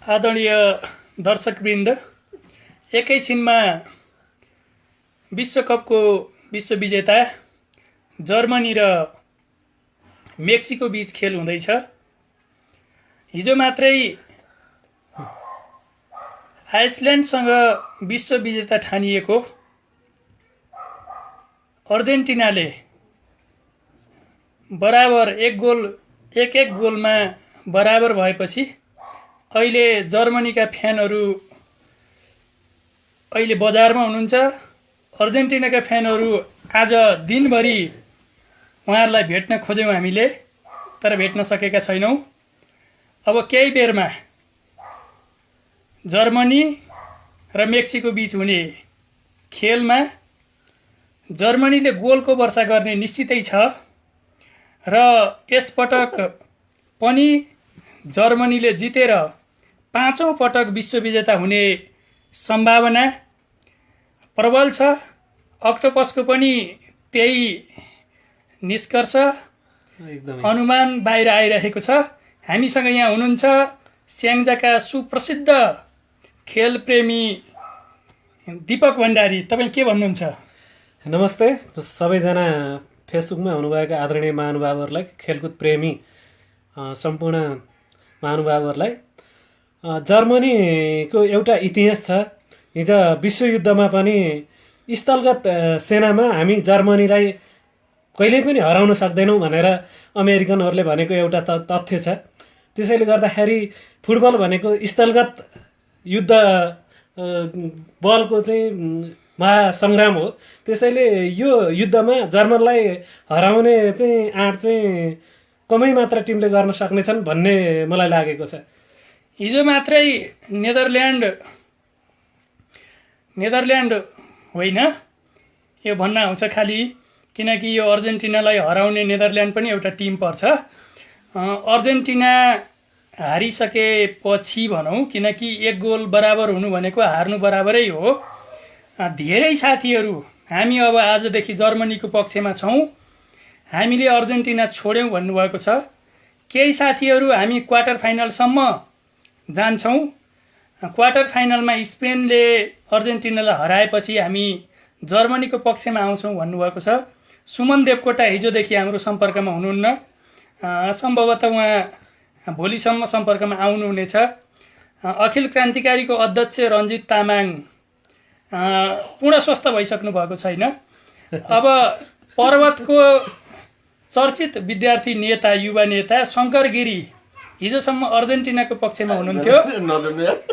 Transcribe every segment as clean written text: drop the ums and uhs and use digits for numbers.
आदरणीय दर्शकवृन्द, एकैछिनमा विश्वकपको विश्वविजेता जर्मनी र मेक्सिको बीच खेल हुँदैछ। हिजो मात्रै आइसल्यान्डसँग विश्वविजेता ठानिएको अर्जेन्टिनाले बराबर एक गोलमा बराबर भएपछि अहिले जर्मनीका फ्यानहरू अहिले बजारमा हुनुहुन्छ। अर्जेन्टिनाका फ्यानहरू आज दिनभरि उहाँहरूलाई भेट्न खोज्यौँ हामीले, तर भेट्न सकेका छैनौँ। अब केही बेरमा जर्मनी र मेक्सिको बीच हुने खेलमा जर्मनीले गोलको वर्षा गर्ने निश्चितै छ र यसपटक पनि जर्मनीले जितेर 5औं पटक विश्वविजेता हुने सम्भावना प्रबल छ। अक्टोपसको पनि त्यही निष्कर्ष अनुमान बाहिर आइरहेको छ। हामीसँग यहाँ हुनुहुन्छ स्याङ्जाका सुप्रसिद्ध खेलप्रेमी दीपक भण्डारी। तपाईँ के भन्नुहुन्छ? नमस्ते सबैजना फेसबुकमा हुनुभएका आदरणीय महानुभावहरूलाई, खेलकुद प्रेमी सम्पूर्ण महानुभावहरूलाई। जर्मनीको एउटा इतिहास छ। हिजो विश्वयुद्धमा पनि स्थलगत सेनामा हामी जर्मनीलाई कहिल्यै पनि हराउन सक्दैनौँ भनेर अमेरिकनहरूले भनेको एउटा तथ्य छ। त्यसैले गर्दाखेरि फुटबल भनेको स्थलगत युद्ध बलको चाहिँ महासङ्ग्राम हो। त्यसैले यो युद्धमा जर्मनलाई हराउने चाहिँ आँट चाहिँ कमै मात्र टिमले गर्न सक्नेछन् भन्ने मलाई लागेको छ। हिजो मात्रै नेदरल्यान्ड होइन यो भन्न आउँछ खालि, किनकि यो अर्जेन्टिनालाई हराउने नेदरल्यान्ड पनि एउटा टिम पर्छ। अर्जेन्टिना हारिसकेपछि भनौँ, किनकि एक गोल बराबर हुनु भनेको हार्नु बराबरै हो। धेरै साथीहरू हामी अब आजदेखि जर्मनीको पक्षमा छौँ, हामीले अर्जेन्टिना छोड्यौँ भन्नुभएको छ। केही साथीहरू हामी क्वार्टर फाइनलसम्म जान्छौँ, क्वार्टर फाइनलमा स्पेनले अर्जेन्टिनालाई हराएपछि हामी जर्मनीको पक्षमा आउँछौँ भन्नुभएको छ। सुमन देवकोटा हिजोदेखि हाम्रो सम्पर्कमा हुनुहुन्न, सम्भवतः उहाँ भोलिसम्म सम्पर्कमा आउनुहुनेछ। अखिल क्रान्तिकारीको अध्यक्ष रञ्जित तामाङ पूर्ण स्वस्थ भइसक्नु भएको छैन। अब पर्वतको चर्चित विद्यार्थी नेता, युवा नेता शङ्कर गिरी हिजोसम्म अर्जेन्टिनाको पक्षमा हुनुहुन्थ्यो,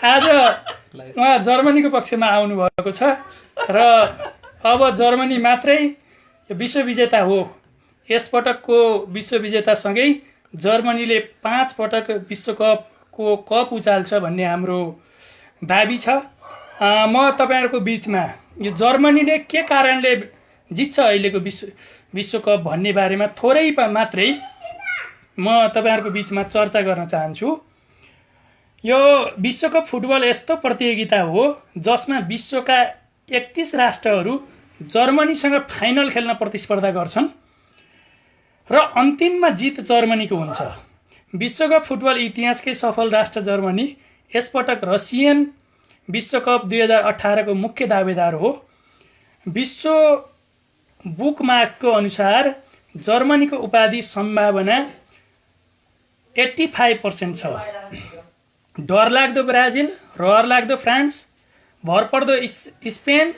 आज उहाँ जर्मनीको पक्षमा आउनुभएको छ र अब जर्मनी मात्रै विश्वविजेता हो। यसपटकको विश्वविजेतासँगै जर्मनीले 5 पटक विश्वकपको कप उचाल्छ भन्ने हाम्रो दाबी छ। म तपाईँहरूको बिचमा यो जर्मनीले के कारणले जित्छ अहिलेको विश्वकप भन्ने बारेमा थोरै मात्रै म तपाईँहरूको बिचमा चर्चा गर्न चाहन्छु। यो विश्वकप फुटबल यस्तो प्रतियोगिता हो जसमा विश्वका 31 राष्ट्रहरू जर्मनीसँग फाइनल खेल्न प्रतिस्पर्धा गर्छन् र अन्तिममा जित जर्मनीको हुन्छ। विश्वकप फुटबल इतिहासकै सफल राष्ट्र जर्मनी यसपटक रसियन विश्वकप 2018 को मुख्य दावेदार हो। विश्व बुकमार्कको अनुसार जर्मनीको उपाधि सम्भावना 85% छ। डरलाग्दो ब्राजिल, रहरलाग्दो फ्रान्स, भरपर्दो स्पेन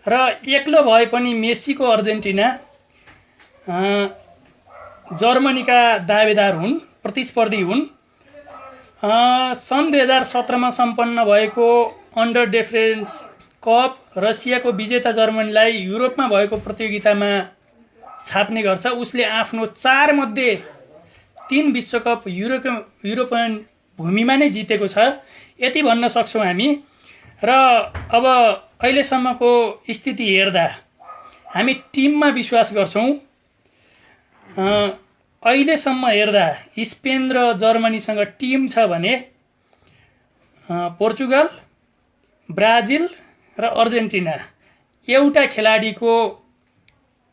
र एक्लो भए पनि मेसीको अर्जेन्टिना जर्मनीका दावेदार हुन्, प्रतिस्पर्धी हुन्। सन् 2017 मा सम्पन्न भएको अन्डर डिफरेन्स कप रसियाको विजेता जर्मनीलाई युरोपमा भएको प्रतियोगितामा छाप्ने गर्छ। उसले आफ्नो 4 मध्ये 3 विश्वकप युरोपियन भूमिमा नै जितेको छ, यति भन्न सक्छौँ हामी। र अब अहिलेसम्मको स्थिति हेर्दा हामी टिममा विश्वास गर्छौँ। अहिलेसम्म हेर्दा स्पेन र जर्मनीसँग टिम छ भने पोर्चुगल, ब्राजिल र अर्जेन्टिना एउटा खेलाडीको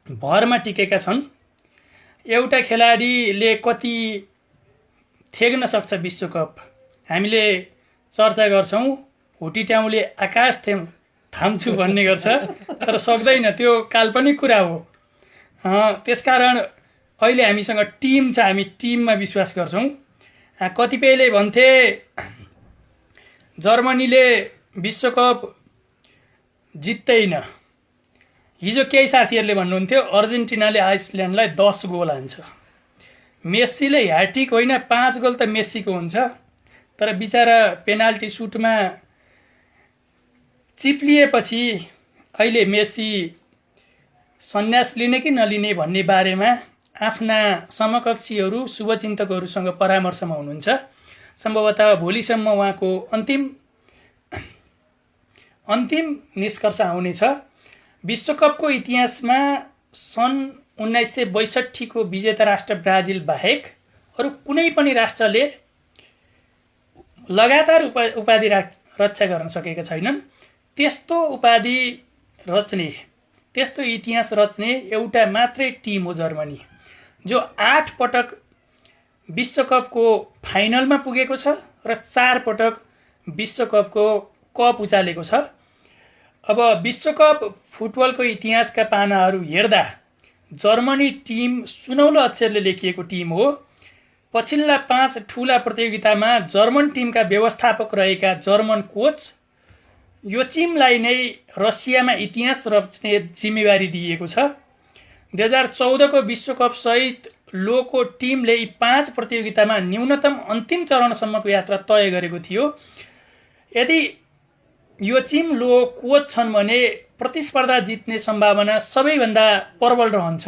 भरमा टिकेका छन्। एउटा खेलाडीले कति थेग्न सक्छ विश्वकप हामीले चर्चा गर्छौँ, हुटिट्याउले आकाश थाम्छु भन्ने गर्छ, तर सक्दैन, त्यो काल्पनिक कुरा हो। त्यसकारण अहिले हामीसँग टिम छ, हामी टिममा विश्वास गर्छौँ। कतिपयले भन्थे जर्मनीले विश्वकप जित्दैन। हिजो केही साथीहरूले भन्नुहुन्थ्यो अर्जेन्टिनाले आइसल्यान्डलाई 10 गोल हान्छ। मेस्सीले ह्याट्रिक होइन 5 गोल त मेस्सीको हुन्छ, तर बिचरा पेनाल्टी सुटमा चिप्लिएपछि अहिले मेस्सी सन्यास लिने कि नलिने भन्ने बारेमा आफ्ना समकक्षीहरू शुभचिन्तकहरूसँग परामर्शमा हुनुहुन्छ। सम्भवतः भोलिसम्म उहाँको अन्तिम निष्कर्ष आउनेछ। विश्वकपको इतिहासमा सन् 1962 को विजेता राष्ट्र ब्राजिल बाहेक अरू कुनै पनि राष्ट्रले लगातार उपाधि रक्षा गर्न सकेका छैनन्। त्यस्तो उपाधि रच्ने, त्यस्तो इतिहास रच्ने एउटा मात्रै टिम हो जर्मनी, जो 8 पटक विश्वकपको फाइनलमा पुगेको छ र 4 पटक विश्वकपको कप उचालेको छ। अब विश्वकप फुटबलको इतिहासका पानाहरू हेर्दा जर्मनी टिम सुनौलो अक्षरले लेखिएको टिम हो। पछिल्ला 5 ठूला प्रतियोगितामा जर्मन टिमका व्यवस्थापक रहेका जर्मन कोच योचिमलाई नै रसियामा इतिहास रच्ने जिम्मेवारी दिइएको छ। 2014 को विश्वकप सहित लोको टिमले यी 5 प्रतियोगितामा न्यूनतम अन्तिम चरणसम्मको यात्रा तय गरेको थियो। यदि योचिम लो कोच छन् भने प्रतिस्पर्धा जित्ने सम्भावना सबैभन्दा प्रबल रहन्छ।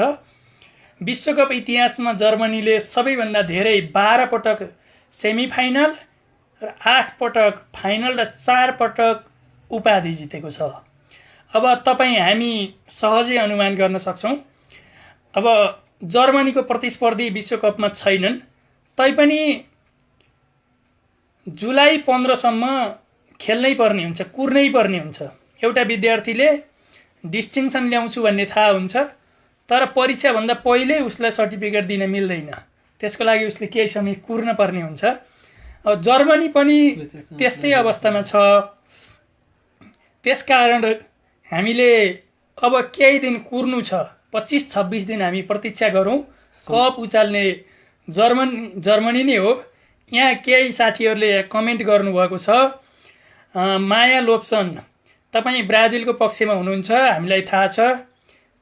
विश्वकप इतिहासमा जर्मनीले सबैभन्दा धेरै 12 पटक सेमिफाइनल र 8 पटक फाइनल र 4 पटक उपाधि जितेको छ। अब हामी सहजै अनुमान गर्न सक्छौँ। अब जर्मनीको प्रतिस्पर्धी विश्वकपमा छैनन्, तैपनि जुलाई 15 सम्म खेल्नै पर्ने हुन्छ, कुर्नै पर्ने हुन्छ। एउटा विद्यार्थीले डिस्टिङसन ल्याउँछु भन्ने थाहा हुन्छ, तर परीक्षाभन्दा पहिल्यै उसलाई सर्टिफिकेट दिन मिल्दैन। त्यसको लागि उसले केही समय कुर्न पर्ने हुन्छ। अब जर्मनी पनि त्यस्तै अवस्थामा छ। त्यसकारण हामीले अब केही दिन कुर्नु छ, 25-26 दिन हामी प्रतीक्षा गरौँ। कप उचाल्ने जर्मनी नै हो। यहाँ केही साथीहरूले कमेन्ट गर्नुभएको छ। माया लोप्सन, तपाईँ ब्राजिलको पक्षमा हुनुहुन्छ, हामीलाई थाहा छ,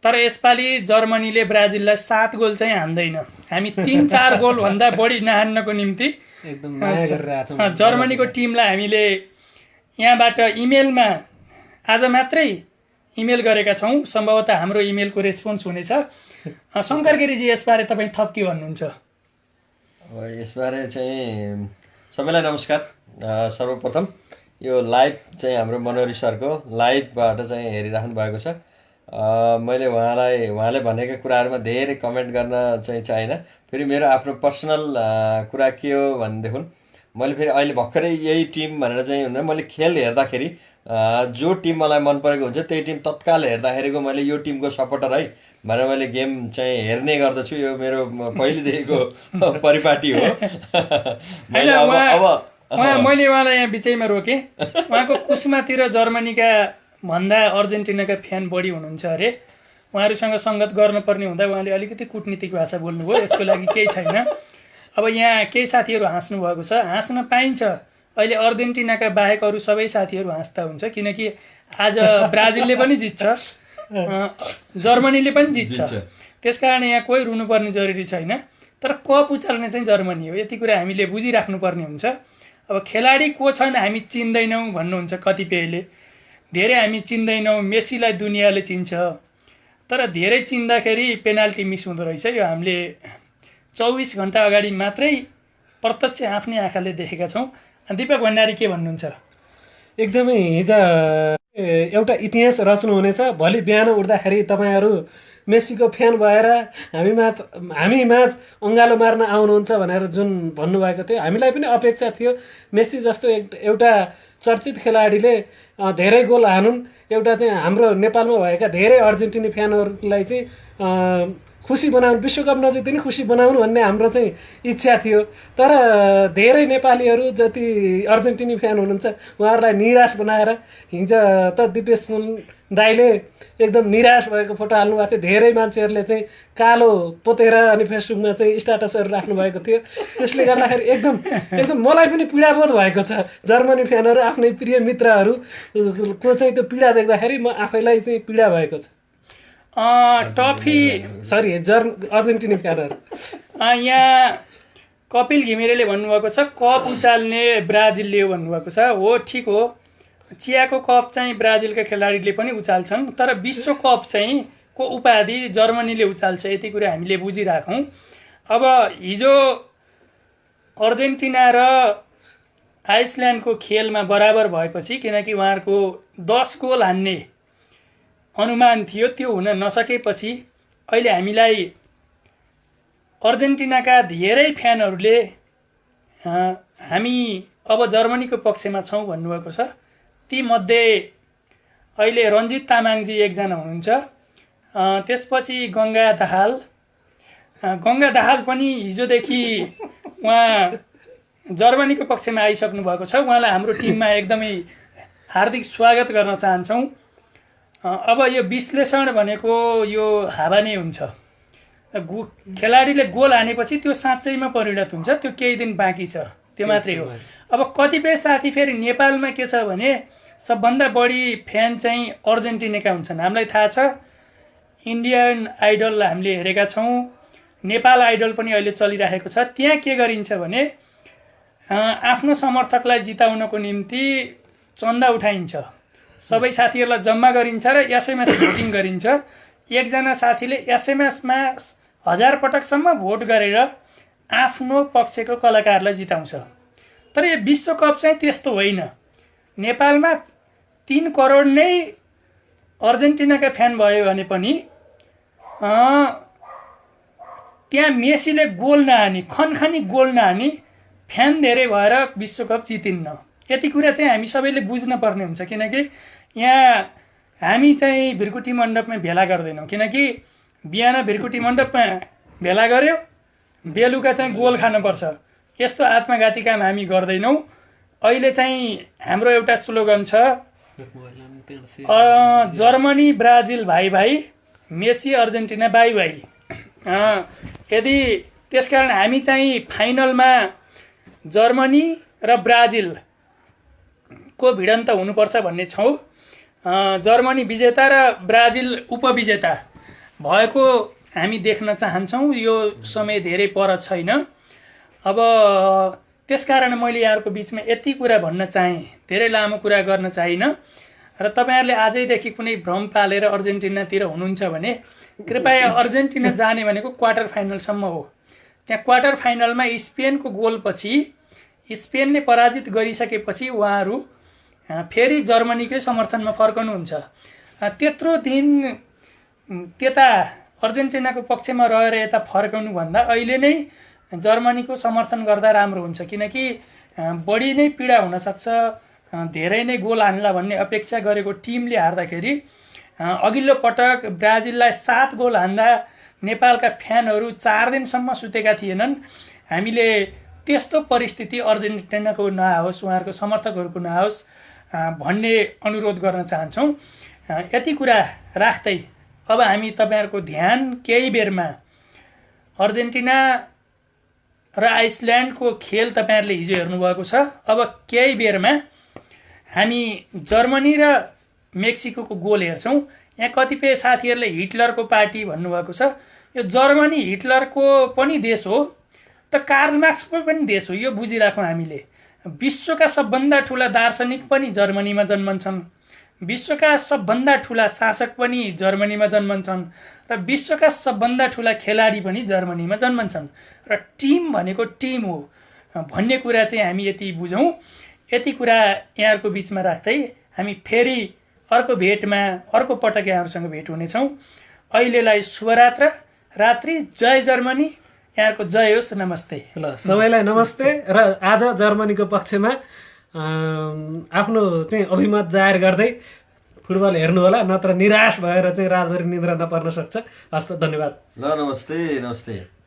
तर यसपालि जर्मनीले ब्राजिललाई 7 गोल चाहिँ हान्दैन। हामी 3-4 गोलभन्दा बढी नहान्नको निम्ति एकदम माया गरिरहेका छौँ। जर्मनीको टिमलाई हामीले यहाँबाट इमेलमा आज मात्रै इमेल गरेका छौँ। सम्भवतः हाम्रो इमेलको रेस्पोन्स हुनेछ। शङ्कर गिरीजी, यसबारे तपाईँ थप के भन्नुहुन्छ? यसबारे चाहिँ सबैलाई नमस्कार। सर्वप्रथम यो लाइभ चाहिँ हाम्रो मनोहरी सरको लाइभबाट चाहिँ हेरिराख्नु भएको छ। मैले उहाँले भनेका कुराहरूमा धेरै कमेन्ट गर्न चाहिँ चाहिनँ। फेरि मेरो आफ्नो पर्सनल कुरा के हो भनेदेखि मैले फेरि अहिले भर्खरै यही टिम भनेर चाहिँ हुँदैन, मैले खेल हेर्दाखेरि जो टिम मलाई मन परेको हुन्छ त्यही टिम तत्काल हेर्दाखेरिको मैले यो टिमको सपोर्टर है भनेर मैले गेम चाहिँ हेर्ने गर्दछु। यो मेरो पहिलेदेखिको परिपाटी हो। मैले उहाँलाई यहाँ बिचैमा रोकेँ। उहाँको कुस्मातिर जर्मनीका भन्दा अर्जेन्टिनाका फ्यान बढी हुनुहुन्छ अरे। उहाँहरूसँग सङ्गत गर्नुपर्ने हुँदा उहाँले अलिकति कुटनीतिक भाषा बोल्नुभयो। यसको लागि केही छैन। अब यहाँ केही साथीहरू हाँस्नु भएको छ, हाँस्न पाइन्छ। अहिले अर्जेन्टिनाका बाहेक अरू सबै साथीहरू हाँस्दा हुन्छ, किनकि आज ब्राजिलले पनि जित्छ, जर्मनीले पनि जित्छ। त्यसकारण यहाँ कोही रुनुपर्ने जरुरी छैन। तर कप उचाल्ने चाहिँ जर्मनी हो, यति कुरा हामीले बुझिराख्नुपर्ने हुन्छ। अब खेलाडी को छन् हामी चिन्दैनौँ भन्नुहुन्छ कतिपयले। धेरै हामी चिन्दैनौँ, मेसीलाई दुनियाँले चिन्छ, तर धेरै चिन्दाखेरि पेनाल्टी मिस हुँदो रहेछ। यो हामीले 24 घन्टा अगाडि मात्रै प्रत्यक्ष आफ्नै आँखाले देखेका छौँ। दीपक भण्डारी के भन्नुहुन्छ? एकदमै हिजो एउटा इतिहास रच्नुहुनेछ। भोलि बिहान उठ्दाखेरि तपाईँहरू मेसीको फ्यान भएर हामीमाझ अँगालो मार्न आउनुहुन्छ भनेर जुन भन्नुभएको थियो, हामीलाई पनि अपेक्षा थियो मेसी जस्तो एउटा चर्चित खेलाडीले धेरै गोल हानुन्। एउटा चाहिँ हाम्रो नेपालमा भएका धेरै अर्जेन्टिनी फ्यानहरूलाई चाहिँ खुसी बनाउनु, विश्वकप नजित्दै नि खुसी बनाउनु भन्ने हाम्रो चाहिँ इच्छा थियो। तर धेरै नेपालीहरू जति अर्जेन्टिनी फ्यान हुनुहुन्छ उहाँहरूलाई निराश बनाएर हिजो त दिपेश पुन दाईले एकदम निराश भएको फोटो हाल्नुभएको थियो। धेरै मान्छेहरूले चाहिँ कालो पोतेर अनि फेसबुकमा चाहिँ स्ट्याटसहरू राख्नुभएको थियो। त्यसले गर्दाखेरि एकदम मलाई पनि पीडाबोध भएको छ। जर्मनी फ्यानहरू आफ्नै प्रिय मित्रहरूको चाहिँ त्यो पीडा देख्दाखेरि म आफैलाई चाहिँ पीडा भएको छ। टफी सरी अर्जेन्टिनी फ्यानहरू यहाँ कपिल घिमिरेले भन्नुभएको छ कप उचाल्ने ब्राजिलले हो भन्नुभएको छ। हो, ठिक हो, चियाको कप चाहिँ ब्राजिलका खेलाडीले पनि उचाल्छन्, तर विश्वकप चाहिँ को उपाधि जर्मनीले उचाल्छ, यति कुरा हामीले बुझिराखौँ। अब हिजो अर्जेन्टिना र आइसल्यान्डको खेलमा बराबर भएपछि, किनकि उहाँहरूको 10 गोल हान्ने अनुमान थियो, त्यो हुन नसकेपछि अहिले हामीलाई अर्जेन्टिनाका धेरै फ्यानहरूले हामी अब जर्मनीको पक्षमा छौँ भन्नुभएको छ। तीमध्ये अहिले रञ्जित तामाङजी एकजना हुनुहुन्छ, त्यसपछि गङ्गा दाहाल पनि हिजोदेखि उहाँ जर्मनीको पक्षमा आइसक्नु भएको छ। उहाँलाई हाम्रो टिममा एकदमै हार्दिक स्वागत गर्न चाहन्छौँ। अब यो विश्लेषण भनेको यो हावा नै हुन्छ। खेलाडीले गोल हानेपछि त्यो साँच्चैमा परिणत हुन्छ, त्यो केही दिन बाँकी छ, त्यो मात्रै हो। अब कतिपय साथी फेरि नेपालमा के छ भने सबभन्दा बढी फ्यान चाहिँ अर्जेन्टिनाका हुन्छन्। हामीलाई थाहा छ, इन्डियन आइडल हामीले हेरेका छौँ, नेपाल आइडल पनि अहिले चलिरहेको छ। त्यहाँ के गरिन्छ भने आफ्नो समर्थकलाई जिताउनको निम्ति चन्दा उठाइन्छ, सबै साथीहरूलाई जम्मा गरिन्छ र एसएमएस भोटिङ गरिन्छ। एकजना साथीले एसएमएसमा 1000 पटकसम्म भोट गरेर आफ्नो पक्षको कलाकारलाई जिताउँछ। तर यो विश्वकप चाहिँ त्यस्तो होइन। नेपालमा 3 करोड नै अर्जेन्टिनाका फ्यान भयो भने पनि त्यहाँ मेसीले गोल नहानी, खनखनी गोल नहानी फ्यान धेरै भएर विश्वकप जितिन्न। यति कुरा चाहिँ हामी सबैले बुझ्न पर्ने हुन्छ, किनकि यहाँ हामी चाहिँ भिरकुटी मण्डपमा भेला गर्दैनौँ। किनकि बिहान भिरकुटी मण्डपमा भेला गऱ्यो, बेलुका चाहिँ गोल खानुपर्छ, यस्तो आत्मघाती काम हामी गर्दैनौँ। अहिले चाहिँ हाम्रो एउटा स्लोगन छ, जर्मनी ब्राजिल भाइ भाइ, मेसी अर्जेन्टिना बाई बाई। यदि त्यसकारण हामी चाहिँ फाइनलमा जर्मनी र ब्राजिलको भिडन्त हुनुपर्छ भन्ने छौँ। जर्मनी विजेता र ब्राजिल उपविजेता भएको हामी देख्न चाहन्छौँ। यो समय धेरै पर छैन। अब त्यसकारण मैले यहाँहरूको बिचमा यति कुरा भन्न चाहेँ, धेरै लामो कुरा गर्न चाहिनँ। र तपाईँहरूले आजैदेखि कुनै भ्रम पालेर अर्जेन्टिनातिर हुनुहुन्छ भने कृपया अर्जेन्टिना जाने भनेको क्वार्टर फाइनलसम्म हो। त्यहाँ क्वार्टर फाइनलमा स्पेनको गोलपछि, स्पेनले पराजित गरिसकेपछि उहाँहरू फेरि जर्मनीकै समर्थनमा फर्कनुहुन्छ। त्यत्रो दिन त्यता अर्जेन्टिनाको पक्षमा रहेर यता फर्कनुभन्दा अहिले नै जर्मनीको समर्थन गर्दा राम्रो हुन्छ, किनकि बढी नै पीडा हुनसक्छ। धेरै नै गोल हान्ला भन्ने अपेक्षा गरेको टिमले हार्दाखेरि अघिल्लो पटक ब्राजिललाई 7 गोल हान्दा नेपालका फ्यानहरू 4 दिनसम्म सुतेका थिएनन्। हामीले त्यस्तो परिस्थिति अर्जेन्टिनाको नआओस्, उहाँहरूको समर्थकहरूको नआओस् भन्ने अनुरोध गर्न चाहन्छौँ। यति कुरा राख्दै अब हामी तपाईँहरूको ध्यान केही बेरमा अर्जेन्टिना र आइसल्यान्डको खेल तपाईँहरूले हिजो हेर्नुभएको छ। अब केही बेरमा हामी जर्मनी र मेक्सिकोको गोल हेर्छौँ। यहाँ कतिपय साथीहरूले हिटलरको पार्टी भन्नुभएको छ। यो जर्मनी हिटलरको पनि देश हो त कार्ल मार्क्सको पनि देश हो, यो बुझिराखौँ हामीले। विश्वका सबभन्दा ठुला दार्शनिक पनि जर्मनीमा जन्मन्छन्, विश्वका सबभन्दा ठुला शासक पनि जर्मनीमा जन्मन्छन् र विश्वका सबभन्दा ठुला खेलाडी पनि जर्मनीमा जन्मन्छन्। र टिम भनेको टिम हो भन्ने कुरा चाहिँ हामी यति बुझौँ। यति कुरा यहाँहरूको बिचमा राख्दै हामी फेरि अर्को भेटमा अर्को पटक यहाँहरूसँग भेट हुनेछौँ। अहिलेलाई शुभरात्र, रात्रि, जय जर्मनी, यहाँहरूको जय होस्। नमस्ते। ल सबैलाई नमस्ते। र आज जर्मनीको पक्षमा आफ्नो चाहिँ अभिमत जाहेर गर्दै फुटबल हेर्नु होला, नत्र निराश भएर चाहिँ रातभरि निद्रा नपर्न सक्छ। हस् त, धन्यवाद। ल नमस्ते नमस्ते।